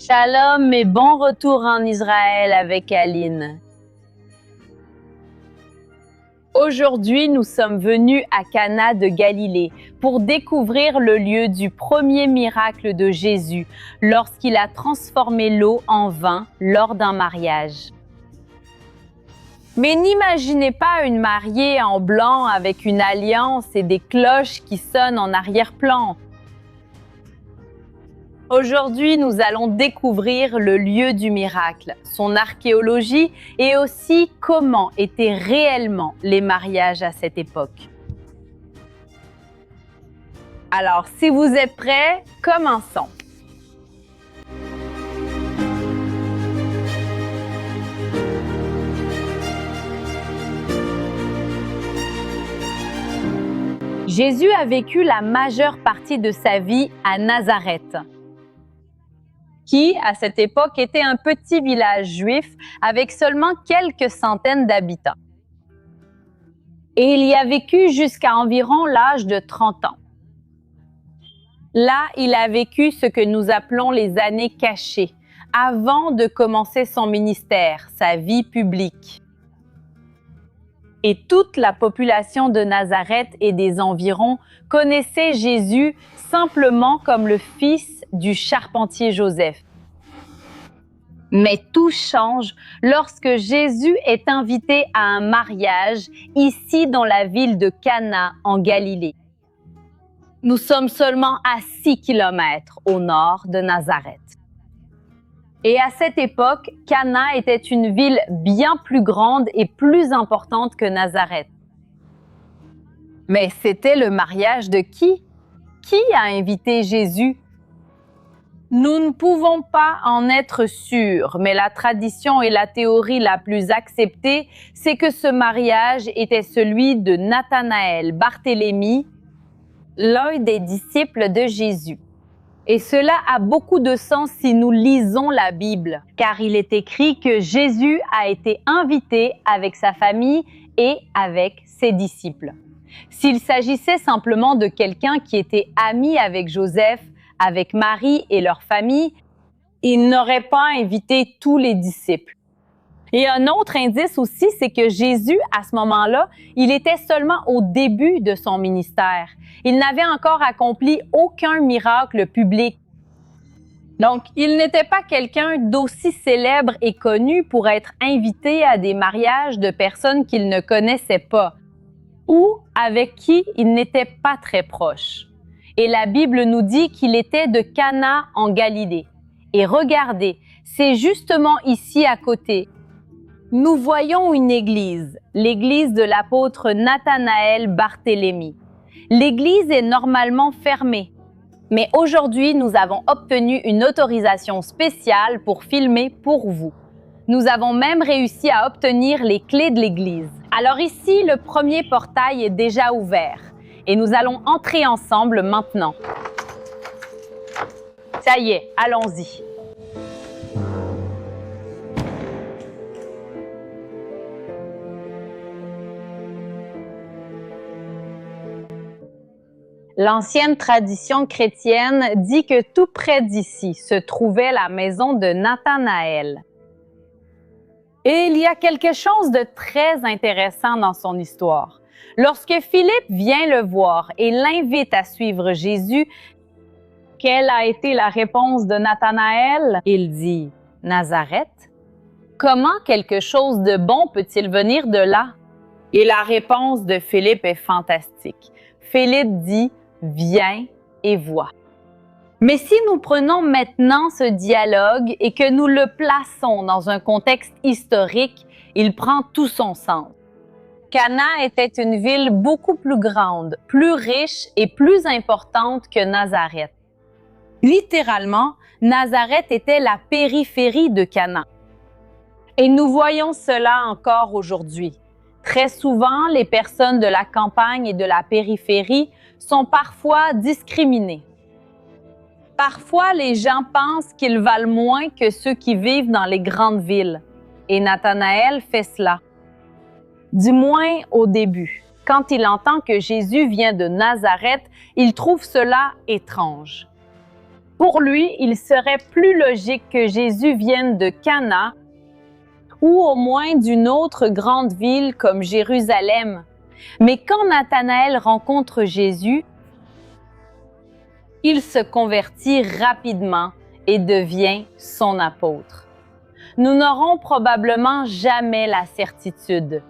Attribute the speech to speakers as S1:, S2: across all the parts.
S1: Shalom et bon retour en Israël avec Aline. Aujourd'hui, nous sommes venus à Cana de Galilée pour découvrir le lieu du premier miracle de Jésus lorsqu'il a transformé l'eau en vin lors d'un mariage. Mais n'imaginez pas une mariée en blanc avec une alliance et des cloches qui sonnent en arrière-plan. Aujourd'hui, nous allons découvrir le lieu du miracle, son archéologie et aussi comment étaient réellement les mariages à cette époque. Alors, si vous êtes prêts, commençons. Jésus a vécu la majeure partie de sa vie à Nazareth, qui, à cette époque, était un petit village juif avec seulement quelques centaines d'habitants. Et il y a vécu jusqu'à environ l'âge de 30 ans. Là, il a vécu ce que nous appelons les années cachées, avant de commencer son ministère, sa vie publique. Et toute la population de Nazareth et des environs connaissait Jésus simplement comme le fils du charpentier Joseph. Mais tout change lorsque Jésus est invité à un mariage ici dans la ville de Cana en Galilée. Nous sommes seulement à 6 kilomètres au nord de Nazareth. Et à cette époque, Cana était une ville bien plus grande et plus importante que Nazareth. Mais c'était le mariage de qui? Qui a invité Jésus? Nous ne pouvons pas en être sûrs, mais la tradition et la théorie la plus acceptée, c'est que ce mariage était celui de Nathanaël Barthélemy, l'un des disciples de Jésus. Et cela a beaucoup de sens si nous lisons la Bible, car il est écrit que Jésus a été invité avec sa famille et avec ses disciples. S'il s'agissait simplement de quelqu'un qui était ami avec Joseph, avec Marie et leur famille, il n'aurait pas invité tous les disciples. Et un autre indice aussi, c'est que Jésus, à ce moment-là, il était seulement au début de son ministère. Il n'avait encore accompli aucun miracle public. Donc, il n'était pas quelqu'un d'aussi célèbre et connu pour être invité à des mariages de personnes qu'il ne connaissait pas ou avec qui il n'était pas très proche. Et la Bible nous dit qu'il était de Cana en Galilée. Et regardez, c'est justement ici à côté. Nous voyons une église, l'église de l'apôtre Nathanaël Barthélemy. L'église est normalement fermée, mais aujourd'hui, nous avons obtenu une autorisation spéciale pour filmer pour vous. Nous avons même réussi à obtenir les clés de l'église. Alors ici, le premier portail est déjà ouvert et nous allons entrer ensemble maintenant. Ça y est, allons-y. L'ancienne tradition chrétienne dit que tout près d'ici se trouvait la maison de Nathanaël. Et il y a quelque chose de très intéressant dans son histoire. Lorsque Philippe vient le voir et l'invite à suivre Jésus, quelle a été la réponse de Nathanaël? Il dit « Nazareth? Comment quelque chose de bon peut-il venir de là? » Et la réponse de Philippe est fantastique. Philippe dit « Viens et vois ». Mais si nous prenons maintenant ce dialogue et que nous le plaçons dans un contexte historique, il prend tout son sens. Cana était une ville beaucoup plus grande, plus riche et plus importante que Nazareth. Littéralement, Nazareth était la périphérie de Cana. Et nous voyons cela encore aujourd'hui. Très souvent, les personnes de la campagne et de la périphérie sont parfois discriminées. Parfois, les gens pensent qu'ils valent moins que ceux qui vivent dans les grandes villes. Et Nathanaël fait cela. Du moins au début. Quand il entend que Jésus vient de Nazareth, il trouve cela étrange. Pour lui, il serait plus logique que Jésus vienne de Cana ou au moins d'une autre grande ville comme Jérusalem. Mais quand Nathanaël rencontre Jésus, il se convertit rapidement et devient son apôtre. Nous n'aurons probablement jamais la certitude.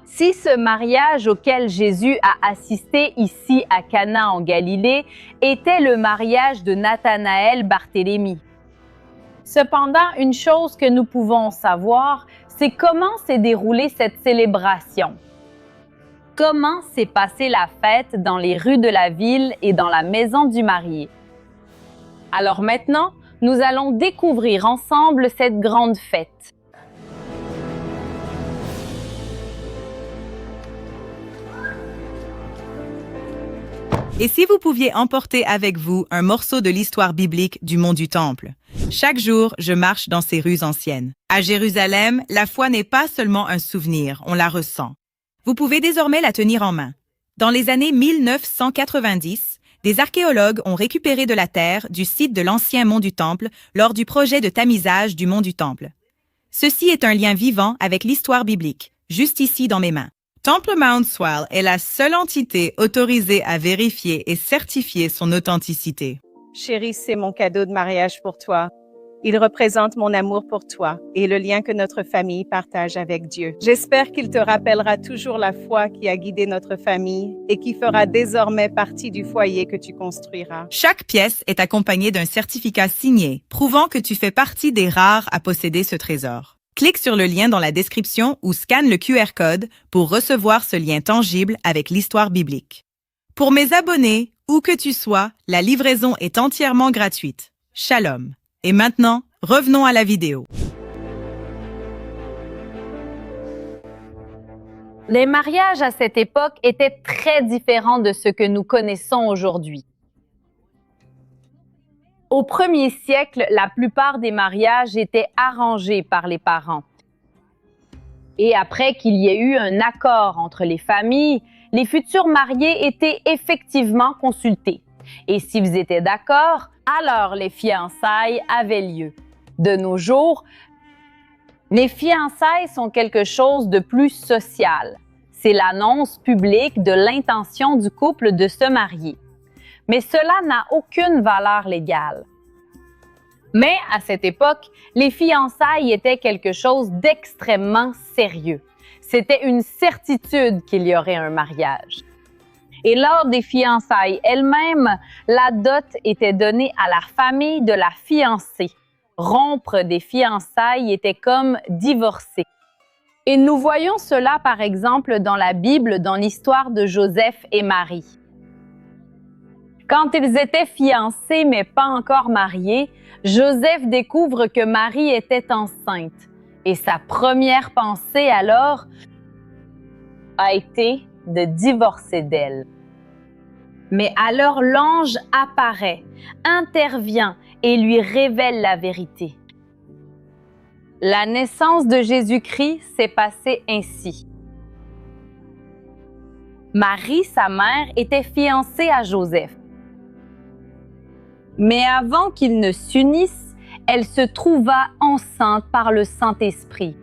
S1: Si ce mariage auquel Jésus a assisté ici à Cana en Galilée était le mariage de Nathanaël-Barthélemy. Cependant, une chose que nous pouvons savoir, c'est comment s'est déroulée cette célébration. Comment s'est passée la fête dans les rues de la ville et dans la maison du marié. Alors maintenant, nous allons découvrir ensemble cette grande fête.
S2: Et si vous pouviez emporter avec vous un morceau de l'histoire biblique du mont du Temple? Chaque jour, je marche dans ces rues anciennes. À Jérusalem, la foi n'est pas seulement un souvenir, on la ressent. Vous pouvez désormais la tenir en main. Dans les années 1990, des archéologues ont récupéré de la terre du site de l'ancien mont du Temple lors du projet de tamisage du mont du Temple. Ceci est un lien vivant avec l'histoire biblique, juste ici dans mes mains. Temple Mount Swell est la seule entité autorisée à vérifier et certifier son authenticité.
S3: Chérie, c'est mon cadeau de mariage pour toi. Il représente mon amour pour toi et le lien que notre famille partage avec Dieu. J'espère qu'il te rappellera toujours la foi qui a guidé notre famille et qui fera désormais partie du foyer que tu construiras.
S2: Chaque pièce est accompagnée d'un certificat signé, prouvant que tu fais partie des rares à posséder ce trésor. Clique sur le lien dans la description ou scanne le QR code pour recevoir ce lien tangible avec l'histoire biblique. Pour mes abonnés, où que tu sois, la livraison est entièrement gratuite. Shalom. Et maintenant, revenons à la vidéo.
S1: Les mariages à cette époque étaient très différents de ce que nous connaissons aujourd'hui. Au 1er siècle, la plupart des mariages étaient arrangés par les parents. Et après qu'il y ait eu un accord entre les familles, les futurs mariés étaient effectivement consultés. Et s'ils étaient d'accord, alors les fiançailles avaient lieu. De nos jours, les fiançailles sont quelque chose de plus social. C'est l'annonce publique de l'intention du couple de se marier. Mais cela n'a aucune valeur légale. Mais à cette époque, les fiançailles étaient quelque chose d'extrêmement sérieux. C'était une certitude qu'il y aurait un mariage. Et lors des fiançailles elles-mêmes, la dot était donnée à la famille de la fiancée. Rompre des fiançailles était comme divorcer. Et nous voyons cela par exemple dans la Bible, dans l'histoire de Joseph et Marie. Quand ils étaient fiancés mais pas encore mariés, Joseph découvre que Marie était enceinte. Et sa première pensée alors a été de divorcer d'elle. Mais alors l'ange apparaît, intervient et lui révèle la vérité. La naissance de Jésus-Christ s'est passée ainsi. Marie, sa mère, était fiancée à Joseph. Mais avant qu'ils ne s'unissent, elle se trouva enceinte par le Saint-Esprit.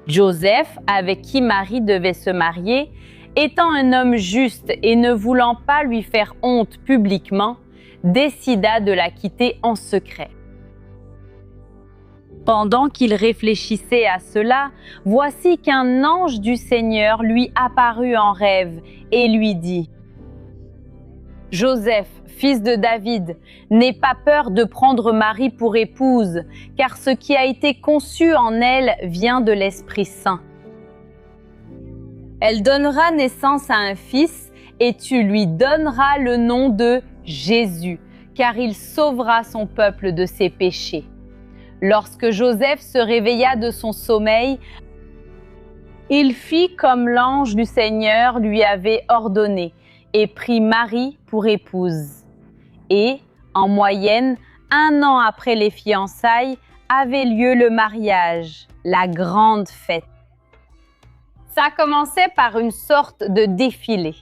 S1: Joseph, avec qui Marie devait se marier, étant un homme juste et ne voulant pas lui faire honte publiquement, décida de la quitter en secret. Pendant qu'il réfléchissait à cela, voici qu'un ange du Seigneur lui apparut en rêve et lui dit : « Joseph, fils de David, n'aie pas peur de prendre Marie pour épouse, car ce qui a été conçu en elle vient de l'Esprit Saint. Elle donnera naissance à un fils et tu lui donneras le nom de Jésus, car il sauvera son peuple de ses péchés. » Lorsque Joseph se réveilla de son sommeil, il fit comme l'ange du Seigneur lui avait ordonné et prit Marie pour épouse. Et, en moyenne, 1 an après les fiançailles, avait lieu le mariage, la grande fête. Ça commençait par une sorte de défilé.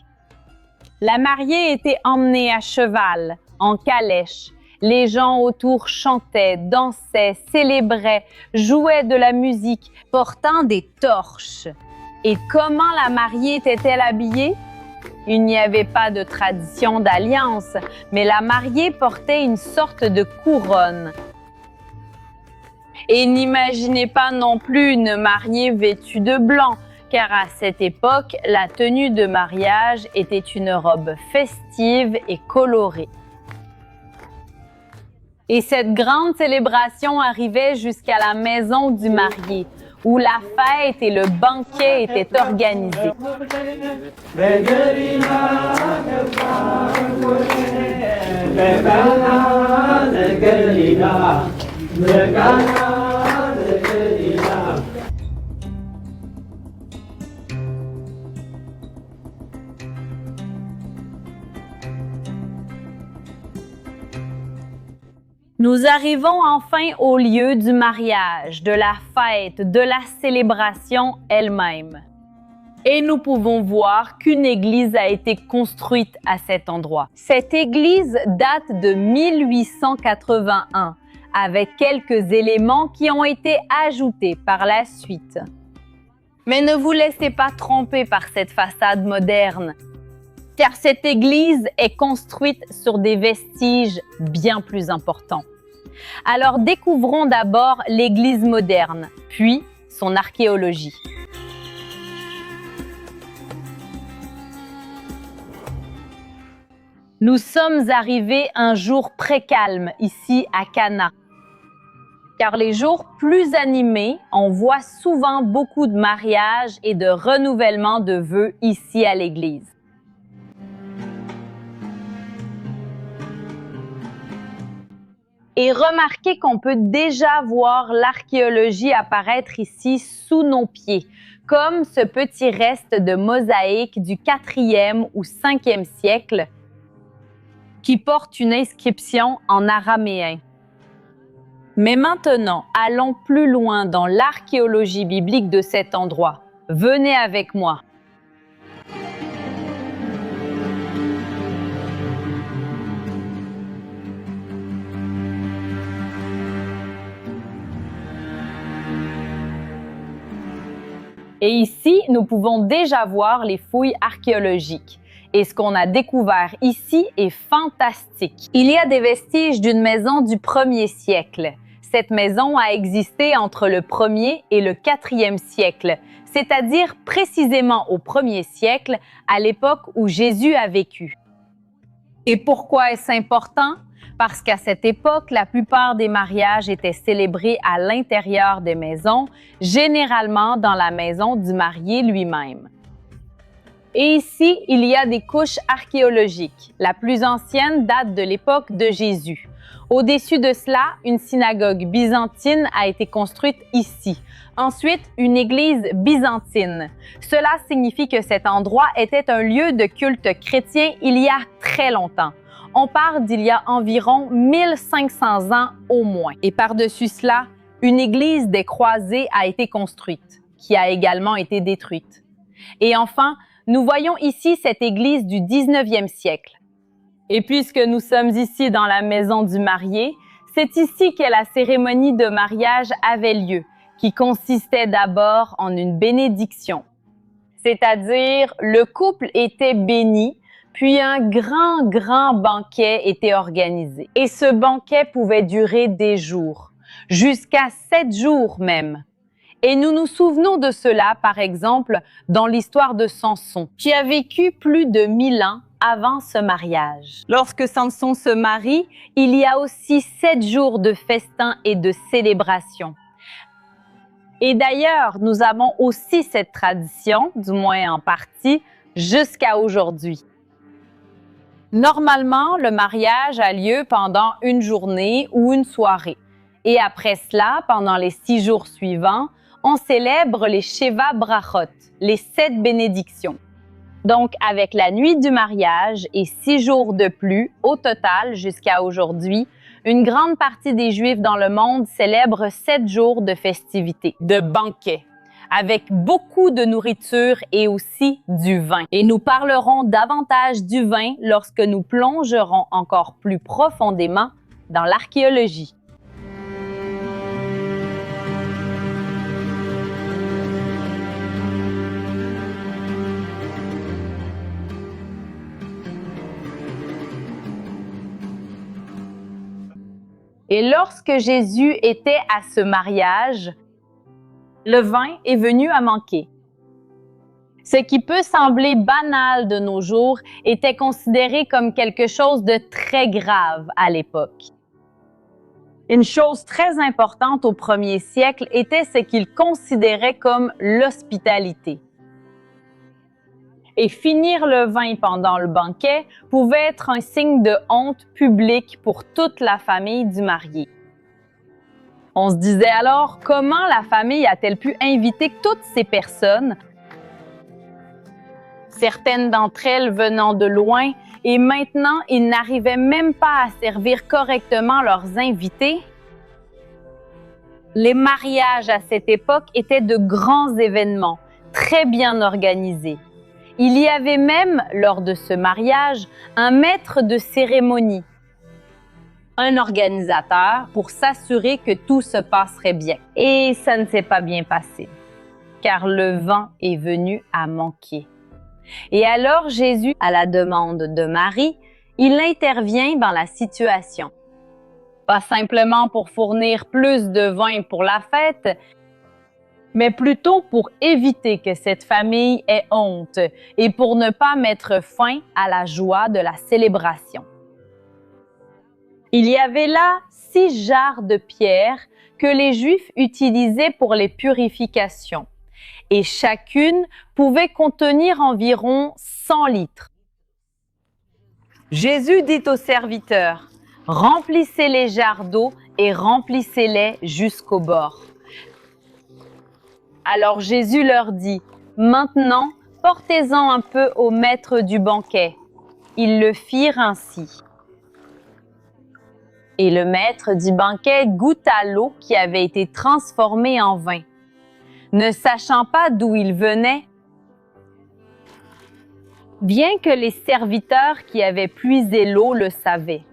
S1: La mariée était emmenée à cheval, en calèche. Les gens autour chantaient, dansaient, célébraient, jouaient de la musique, portant des torches. Et comment la mariée était-elle habillée? Il n'y avait pas de tradition d'alliance, mais la mariée portait une sorte de couronne. Et n'imaginez pas non plus une mariée vêtue de blanc, car à cette époque, la tenue de mariage était une robe festive et colorée. Et cette grande célébration arrivait jusqu'à la maison du marié, où la fête et le banquet étaient organisés. Nous arrivons enfin au lieu du mariage, de la fête, de la célébration elle-même. Et nous pouvons voir qu'une église a été construite à cet endroit. Cette église date de 1881, avec quelques éléments qui ont été ajoutés par la suite. Mais ne vous laissez pas tromper par cette façade moderne, car cette église est construite sur des vestiges bien plus importants. Alors découvrons d'abord l'église moderne, puis son archéologie. Nous sommes arrivés un jour très calme ici à Cana. Car les jours plus animés, on voit souvent beaucoup de mariages et de renouvellement de vœux ici à l'église. Et remarquez qu'on peut déjà voir l'archéologie apparaître ici sous nos pieds, comme ce petit reste de mosaïque du 4e ou 5e siècle qui porte une inscription en araméen. Mais maintenant, allons plus loin dans l'archéologie biblique de cet endroit. Venez avec moi. Et ici, nous pouvons déjà voir les fouilles archéologiques. Et ce qu'on a découvert ici est fantastique. Il y a des vestiges d'une maison du 1er siècle. Cette maison a existé entre le 1er et le 4e siècle, c'est-à-dire précisément au 1er siècle, à l'époque où Jésus a vécu. Et pourquoi est-ce important? Parce qu'à cette époque, la plupart des mariages étaient célébrés à l'intérieur des maisons, généralement dans la maison du marié lui-même. Et ici, il y a des couches archéologiques. La plus ancienne date de l'époque de Jésus. Au-dessus de cela, une synagogue byzantine a été construite ici. Ensuite, une église byzantine. Cela signifie que cet endroit était un lieu de culte chrétien il y a très longtemps. On parle d'il y a environ 1500 ans au moins. Et par-dessus cela, une église des croisés a été construite, qui a également été détruite. Et enfin, nous voyons ici cette église du 19e siècle. Et puisque nous sommes ici dans la maison du marié, c'est ici que la cérémonie de mariage avait lieu, qui consistait d'abord en une bénédiction. C'est-à-dire, le couple était béni, puis un grand banquet était organisé. Et ce banquet pouvait durer des jours, jusqu'à 7 jours même. Et nous nous souvenons de cela, par exemple, dans l'histoire de Samson, qui a vécu plus de 1000 ans avant ce mariage. Lorsque Samson se marie, il y a aussi 7 jours de festins et de célébrations. Et d'ailleurs, nous avons aussi cette tradition, du moins en partie, jusqu'à aujourd'hui. Normalement, le mariage a lieu pendant une journée ou une soirée. Et après cela, pendant les 6 jours suivants, on célèbre les Sheva Brachot, les 7 bénédictions. Donc, avec la nuit du mariage et 6 jours de plus, au total, jusqu'à aujourd'hui, une grande partie des Juifs dans le monde célèbrent 7 jours de festivités, de banquets. avec beaucoup de nourriture et aussi du vin. Et nous parlerons davantage du vin lorsque nous plongerons encore plus profondément dans l'archéologie. Et lorsque Jésus était à ce mariage, le vin est venu à manquer. Ce qui peut sembler banal de nos jours était considéré comme quelque chose de très grave à l'époque. Une chose très importante au 1er siècle était ce qu'ils considéraient comme l'hospitalité. Et finir le vin pendant le banquet pouvait être un signe de honte publique pour toute la famille du marié. On se disait alors, comment la famille a-t-elle pu inviter toutes ces personnes, certaines d'entre elles venant de loin, et maintenant ils n'arrivaient même pas à servir correctement leurs invités? Les mariages à cette époque étaient de grands événements, très bien organisés. Il y avait même, lors de ce mariage, un maître de cérémonie, un organisateur pour s'assurer que tout se passerait bien. Et ça ne s'est pas bien passé, car le vin est venu à manquer. Et alors Jésus, à la demande de Marie, il intervient dans la situation. Pas simplement pour fournir plus de vin pour la fête, mais plutôt pour éviter que cette famille ait honte et pour ne pas mettre fin à la joie de la célébration. Il y avait là 6 jarres de pierre que les Juifs utilisaient pour les purifications, et chacune pouvait contenir environ 100 litres. Jésus dit aux serviteurs, « Remplissez les jarres d'eau et remplissez-les jusqu'au bord. » Alors Jésus leur dit, « Maintenant, portez-en un peu au maître du banquet. » Ils le firent ainsi. Et le maître du banquet goûta l'eau qui avait été transformée en vin. Ne sachant pas d'où il venait, bien que les serviteurs qui avaient puisé l'eau le savaient.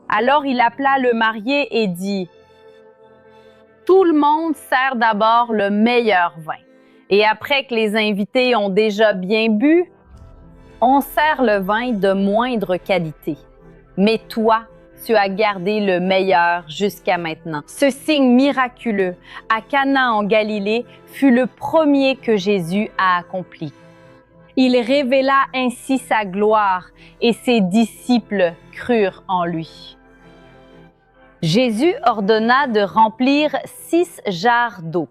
S1: Alors il appela le marié et dit, « Tout le monde sert d'abord le meilleur vin, et après que les invités ont déjà bien bu, on sert le vin de moindre qualité. Mais toi, tu as gardé le meilleur jusqu'à maintenant. » Ce signe miraculeux à Cana en Galilée fut le premier que Jésus a accompli. Il révéla ainsi sa gloire et ses disciples crurent en lui. Jésus ordonna de remplir 6 jarres d'eau.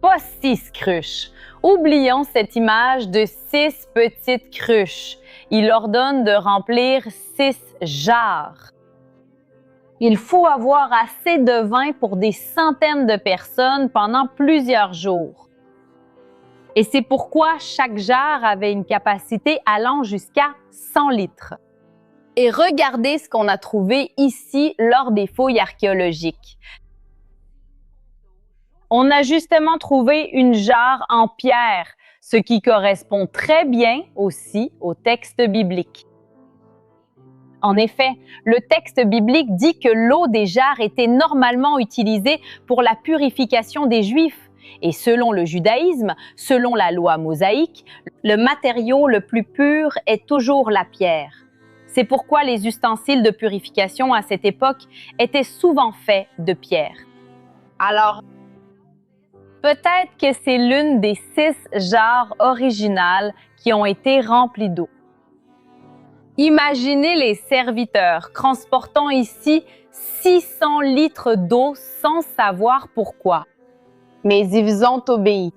S1: Pas 6 cruches. Oublions cette image de 6 petites cruches. Il ordonne de remplir 6 jarres. Il faut avoir assez de vin pour des centaines de personnes pendant plusieurs jours. Et c'est pourquoi chaque jarre avait une capacité allant jusqu'à 100 litres. Et regardez ce qu'on a trouvé ici lors des fouilles archéologiques. On a justement trouvé une jarre en pierre, ce qui correspond très bien aussi au texte biblique. En effet, le texte biblique dit que l'eau des jarres était normalement utilisée pour la purification des Juifs. Et selon le judaïsme, selon la loi mosaïque, le matériau le plus pur est toujours la pierre. C'est pourquoi les ustensiles de purification à cette époque étaient souvent faits de pierre. Alors, peut-être que c'est l'une des 6 jarres originales qui ont été remplies d'eau. Imaginez les serviteurs transportant ici 600 litres d'eau sans savoir pourquoi. Mais ils ont obéi.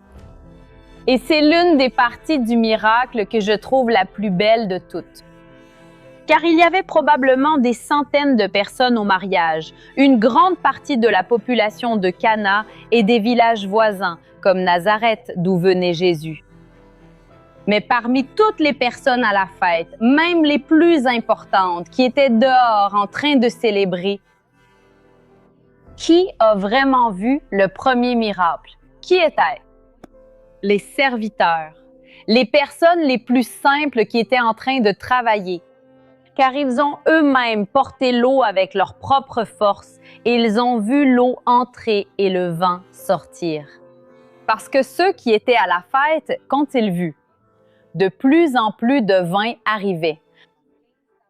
S1: Et c'est l'une des parties du miracle que je trouve la plus belle de toutes. Car il y avait probablement des centaines de personnes au mariage, une grande partie de la population de Cana et des villages voisins, comme Nazareth, d'où venait Jésus. Mais parmi toutes les personnes à la fête, même les plus importantes, qui étaient dehors en train de célébrer, qui a vraiment vu le premier miracle? Qui était-ce? les serviteurs, les personnes les plus simples qui étaient en train de travailler, car ils ont eux-mêmes porté l'eau avec leur propre force et ils ont vu l'eau entrer et le vin sortir. Parce que ceux qui étaient à la fête, qu'ont-ils vu? De plus en plus de vin arrivait.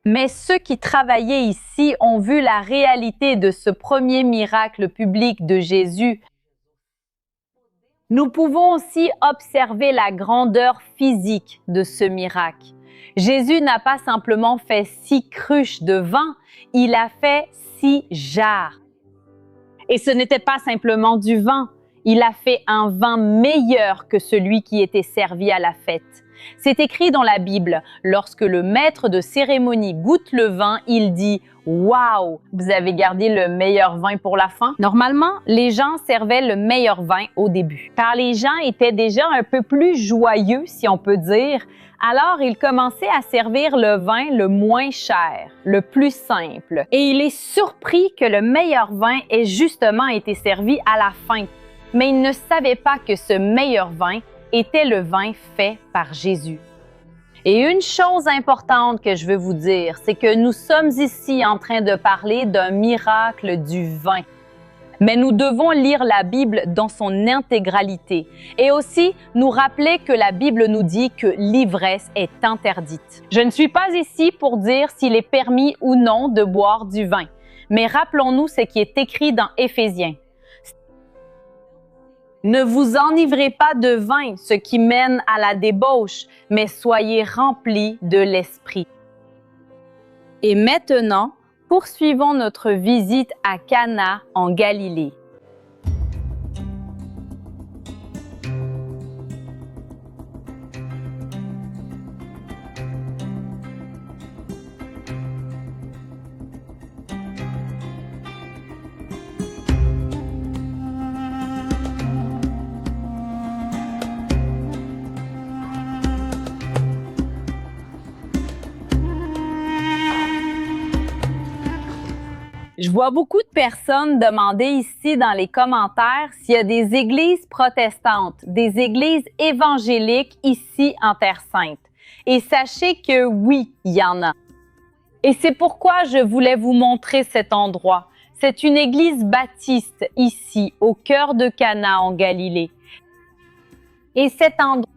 S1: Mais ceux qui travaillaient ici ont vu la réalité de ce premier miracle public de Jésus. Nous pouvons aussi observer la grandeur physique de ce miracle. Jésus n'a pas simplement fait 6 cruches de vin, il a fait 6 jarres. Et ce n'était pas simplement du vin, il a fait un vin meilleur que celui qui était servi à la fête. C'est écrit dans la Bible, lorsque le maître de cérémonie goûte le vin, il dit « Waouh, vous avez gardé le meilleur vin pour la fin ». Normalement, les gens servaient le meilleur vin au début, car les gens étaient déjà un peu plus joyeux, si on peut dire. Alors, ils commençaient à servir le vin le moins cher, le plus simple. Et il est surpris que le meilleur vin ait justement été servi à la fin. Mais il ne savait pas que ce meilleur vin était le vin fait par Jésus. Et une chose importante que je veux vous dire, c'est que nous sommes ici en train de parler d'un miracle du vin. Mais nous devons lire la Bible dans son intégralité et aussi nous rappeler que la Bible nous dit que l'ivresse est interdite. Je ne suis pas ici pour dire s'il est permis ou non de boire du vin, mais rappelons-nous ce qui est écrit dans Éphésiens. Ne vous enivrez pas de vin, ce qui mène à la débauche, mais soyez remplis de l'Esprit. Et maintenant, poursuivons notre visite à Cana en Galilée. Je vois beaucoup de personnes demander ici dans les commentaires s'il y a des églises protestantes, des églises évangéliques ici en Terre Sainte. Et sachez que oui, il y en a. Et c'est pourquoi je voulais vous montrer cet endroit. C'est une église baptiste ici, au cœur de Cana en Galilée. Et cet endroit,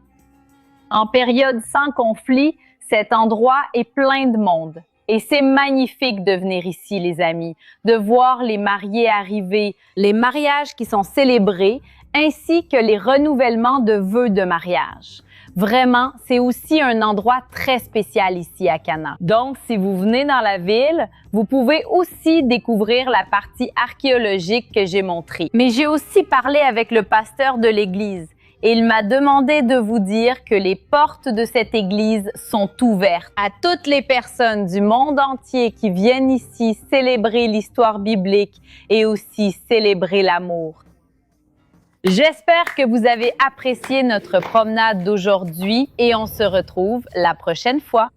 S1: en période sans conflit, cet endroit est plein de monde. Et c'est magnifique de venir ici, les amis, de voir les mariés arriver, les mariages qui sont célébrés, ainsi que les renouvellements de vœux de mariage. Vraiment, c'est aussi un endroit très spécial ici à Cana. Donc, si vous venez dans la ville, vous pouvez aussi découvrir la partie archéologique que j'ai montrée. Mais j'ai aussi parlé avec le pasteur de l'église. Et il m'a demandé de vous dire que les portes de cette église sont ouvertes à toutes les personnes du monde entier qui viennent ici célébrer l'histoire biblique et aussi célébrer l'amour. J'espère que vous avez apprécié notre promenade d'aujourd'hui et on se retrouve la prochaine fois.